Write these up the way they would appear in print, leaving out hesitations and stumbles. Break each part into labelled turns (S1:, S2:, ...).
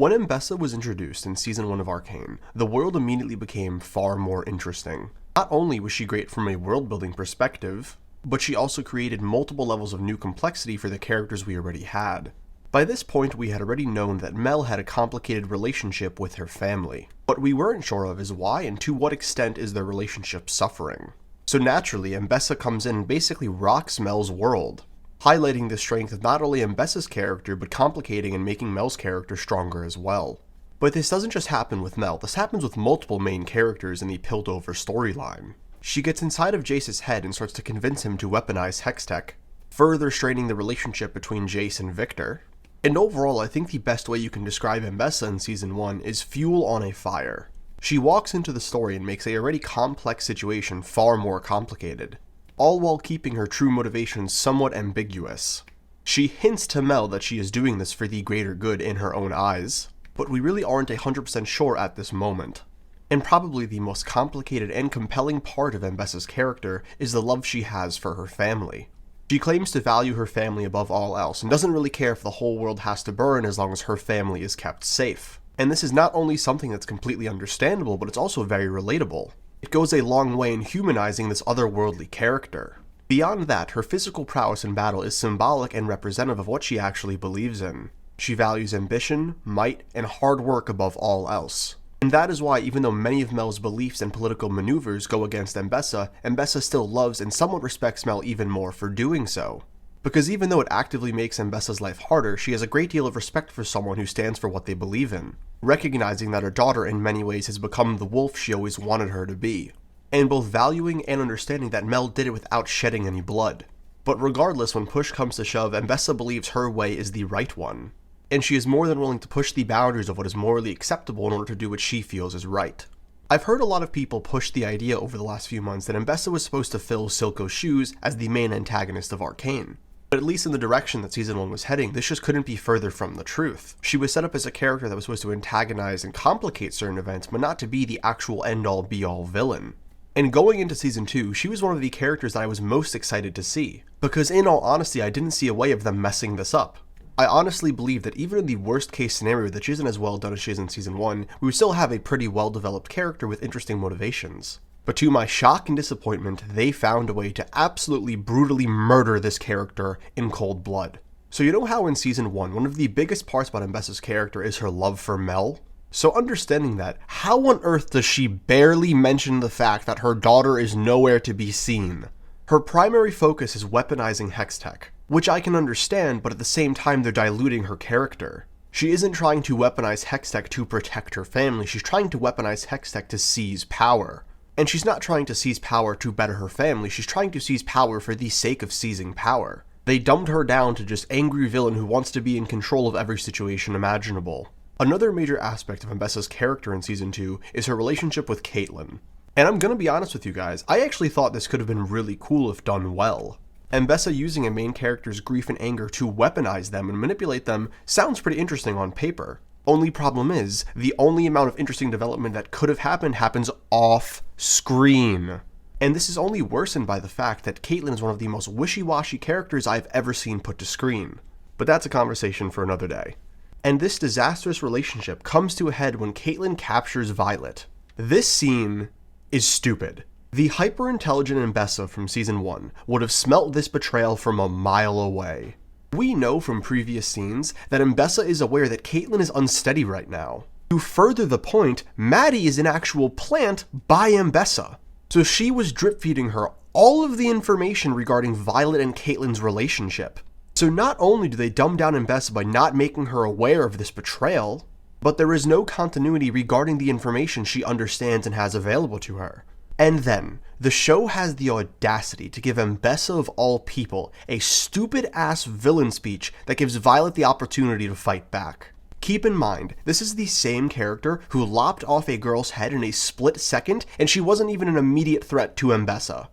S1: When Ambessa was introduced in Season 1 of Arcane, the world immediately became far more interesting. Not only was she great from a world-building perspective, but she also created multiple levels of new complexity for the characters we already had. By this point, we had already known that Mel had a complicated relationship with her family. What we weren't sure of is why and to what extent is their relationship suffering. So naturally, Ambessa comes in and basically rocks Mel's world, highlighting the strength of not only Ambessa's character, but complicating and making Mel's character stronger as well. But this doesn't just happen with Mel, this happens with multiple main characters in the Piltover storyline. She gets inside of Jace's head and starts to convince him to weaponize Hextech, further straining the relationship between Jace and Victor. And overall, I think the best way you can describe Ambessa in Season 1 is fuel on a fire. She walks into the story and makes a already complex situation far more complicated, all while keeping her true motivations somewhat ambiguous. She hints to Mel that she is doing this for the greater good in her own eyes, but we really aren't 100% sure at this moment. And probably the most complicated and compelling part of Ambessa's character is the love she has for her family. She claims to value her family above all else and doesn't really care if the whole world has to burn as long as her family is kept safe. And this is not only something that's completely understandable, but it's also very relatable. It goes a long way in humanizing this otherworldly character. Beyond that, her physical prowess in battle is symbolic and representative of what she actually believes in. She values ambition, might, and hard work above all else. And that is why, even though many of Mel's beliefs and political maneuvers go against Ambessa, Ambessa still loves and somewhat respects Mel even more for doing so. Because even though it actively makes Ambessa's life harder, she has a great deal of respect for someone who stands for what they believe in, recognizing that her daughter in many ways has become the wolf she always wanted her to be, and both valuing and understanding that Mel did it without shedding any blood. But regardless, when push comes to shove, Ambessa believes her way is the right one, and she is more than willing to push the boundaries of what is morally acceptable in order to do what she feels is right. I've heard a lot of people push the idea over the last few months that Ambessa was supposed to fill Silco's shoes as the main antagonist of Arcane. But at least in the direction that Season 1 was heading, this just couldn't be further from the truth. She was set up as a character that was supposed to antagonize and complicate certain events, but not to be the actual end-all be-all villain. And going into Season 2, she was one of the characters that I was most excited to see, because in all honesty, I didn't see a way of them messing this up. I honestly believe that even in the worst case scenario that she isn't as well done as she is in Season 1, we would still have a pretty well developed character with interesting motivations. But to my shock and disappointment, they found a way to absolutely brutally murder this character in cold blood. So you know how in Season 1, one of the biggest parts about Ambessa's character is her love for Mel? So understanding that, how on earth does she barely mention the fact that her daughter is nowhere to be seen? Her primary focus is weaponizing Hextech, which I can understand, but at the same time they're diluting her character. She isn't trying to weaponize Hextech to protect her family, she's trying to weaponize Hextech to seize power. And she's not trying to seize power to better her family, she's trying to seize power for the sake of seizing power. They dumbed her down to just angry villain who wants to be in control of every situation imaginable. Another major aspect of Ambessa's character in Season 2 is her relationship with Caitlyn. And I'm gonna be honest with you guys, I actually thought this could have been really cool if done well. Ambessa using a main character's grief and anger to weaponize them and manipulate them sounds pretty interesting on paper. Only problem is, the only amount of interesting development that could have happened happens off-screen. And this is only worsened by the fact that Caitlyn is one of the most wishy-washy characters I've ever seen put to screen. But that's a conversation for another day. And this disastrous relationship comes to a head when Caitlyn captures Violet. This scene is stupid. The hyper-intelligent Ambessa from Season 1 would have smelt this betrayal from a mile away. We know from previous scenes that Ambessa is aware that Caitlyn is unsteady right now. To further the point, Maddie is an actual plant by Ambessa. So she was drip-feeding her all of the information regarding Violet and Caitlyn's relationship. So not only do they dumb down Ambessa by not making her aware of this betrayal, but there is no continuity regarding the information she understands and has available to her. And then, the show has the audacity to give Ambessa of all people a stupid-ass villain speech that gives Violet the opportunity to fight back. Keep in mind, this is the same character who lopped off a girl's head in a split second, and she wasn't even an immediate threat to Ambessa.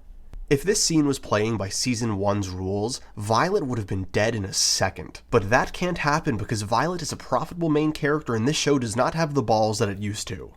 S1: If this scene was playing by Season 1's rules, Violet would have been dead in a second. But that can't happen because Violet is a profitable main character and this show does not have the balls that it used to.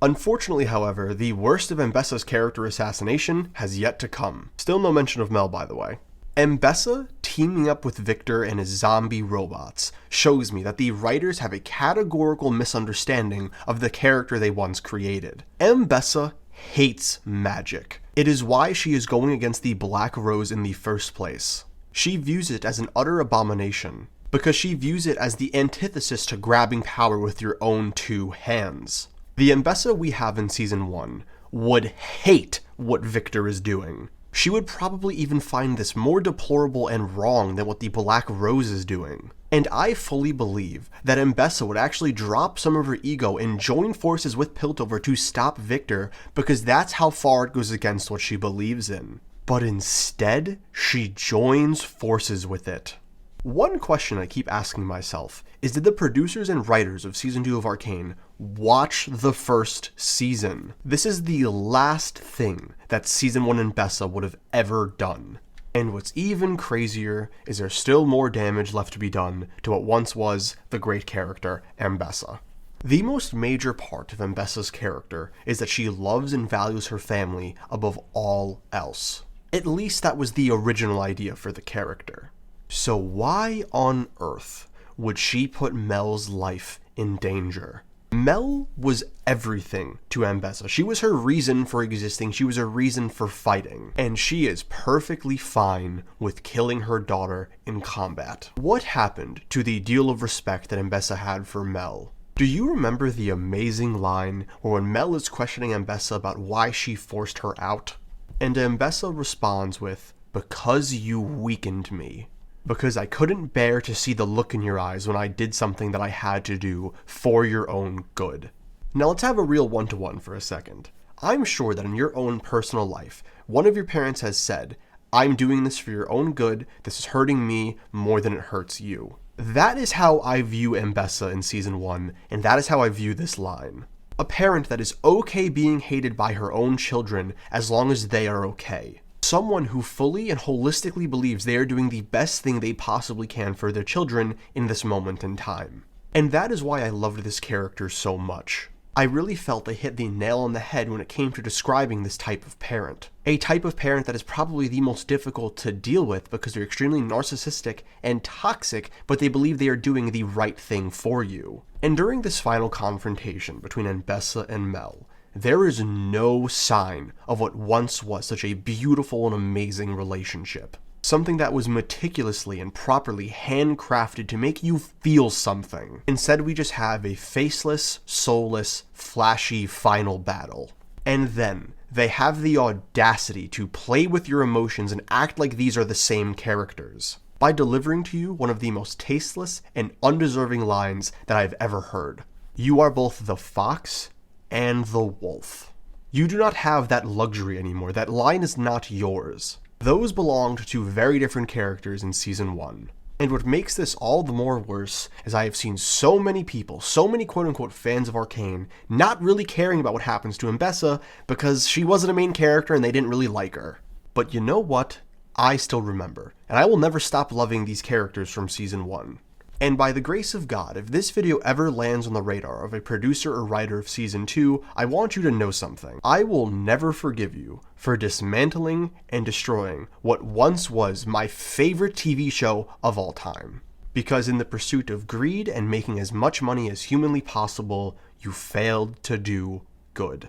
S1: Unfortunately, however, the worst of Ambessa's character assassination has yet to come. Still no mention of Mel, by the way. Ambessa teaming up with Victor and his zombie robots shows me that the writers have a categorical misunderstanding of the character they once created. Ambessa hates magic. It is why she is going against the Black Rose in the first place. She views it as an utter abomination, because she views it as the antithesis to grabbing power with your own two hands. The Ambessa we have in Season 1 would hate what Victor is doing. She would probably even find this more deplorable and wrong than what the Black Rose is doing. And I fully believe that Ambessa would actually drop some of her ego and join forces with Piltover to stop Victor, because that's how far it goes against what she believes in. But instead, she joins forces with it. One question I keep asking myself is, did the producers and writers of Season 2 of Arcane watch the first season? This is the last thing that Season 1 Ambessa would have ever done. And what's even crazier is there's still more damage left to be done to what once was the great character, Ambessa. The most major part of Ambessa's character is that she loves and values her family above all else. At least that was the original idea for the character. So why on earth would she put Mel's life in danger? Mel was everything to Ambessa. She was her reason for existing, she was her reason for fighting, and she is perfectly fine with killing her daughter in combat. What happened to the deal of respect that Ambessa had for Mel? Do you remember the amazing line where when Mel is questioning Ambessa about why she forced her out? And Ambessa responds with, "Because you weakened me. Because I couldn't bear to see the look in your eyes when I did something that I had to do for your own good." Now let's have a real one-to-one for a second. I'm sure that in your own personal life, one of your parents has said, "I'm doing this for your own good, this is hurting me more than it hurts you." That is how I view Ambessa in Season 1, and that is how I view this line. A parent that is okay being hated by her own children as long as they are okay. Someone who fully and holistically believes they are doing the best thing they possibly can for their children in this moment in time. And that is why I loved this character so much. I really felt they hit the nail on the head when it came to describing this type of parent. A type of parent that is probably the most difficult to deal with because they're extremely narcissistic and toxic, but they believe they are doing the right thing for you. And during this final confrontation between Ambessa and Mel, there is no sign of what once was such a beautiful and amazing relationship. Something that was meticulously and properly handcrafted to make you feel something. Instead, we just have a faceless, soulless, flashy final battle. And then, they have the audacity to play with your emotions and act like these are the same characters, by delivering to you one of the most tasteless and undeserving lines that I've ever heard. You are both the fox and the wolf. You do not have that luxury anymore. That line is not yours. Those belonged to very different characters in Season 1. And what makes this all the more worse is I have seen so many people, so many quote-unquote fans of Arcane, not really caring about what happens to Ambessa because she wasn't a main character and they didn't really like her. But you know what? I still remember, and I will never stop loving these characters from Season 1. And by the grace of God, if this video ever lands on the radar of a producer or writer of Season 2, I want you to know something. I will never forgive you for dismantling and destroying what once was my favorite TV show of all time. Because in the pursuit of greed and making as much money as humanly possible, you failed to do good.